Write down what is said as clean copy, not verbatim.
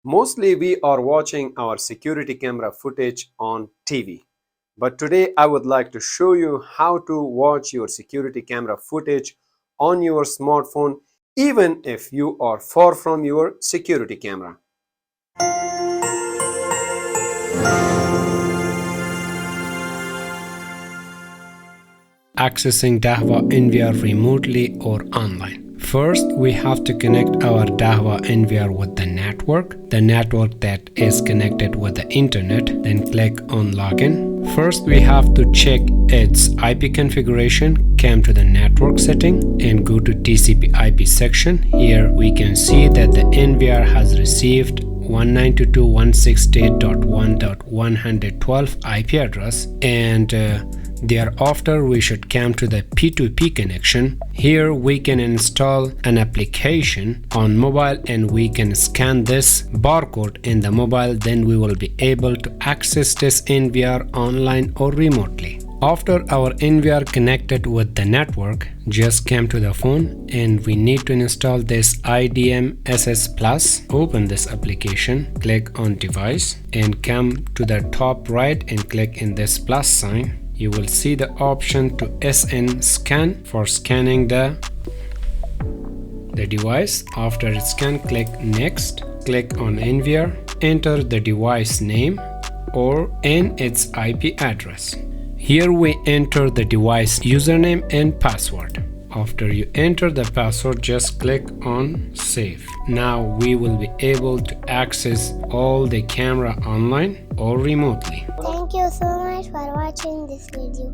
Mostly we are watching our security camera footage on TV. But today I would like to show you how to watch your security camera footage on your smartphone even if you are far from your security camera. Accessing Dahua NVR remotely or online. First, we have to connect our Dahua NVR with the network that is connected with the internet, then click on login. First, we have to check its IP configuration, come to the network setting and go to TCP IP section. Here we can see that the NVR has received 192.168.1.112 IP address, and thereafter we should come to the P2P connection. Here we can install an application on mobile and we can scan this barcode in the mobile, then we will be able to access this NVR online or remotely. After our NVR connected with the network, just come to the phone and we need to install this IDM SS Plus. Open this application, click on device and come to the top right and click in this plus sign. You will see the option to SN scan for scanning the device. After it's scanned, click next, click on NVR, enter the device name or its IP address. Here we enter the device username and password. After you enter the password, just click on save. Now we will be able to access all the camera online or remotely. Thank you so much for watching this video.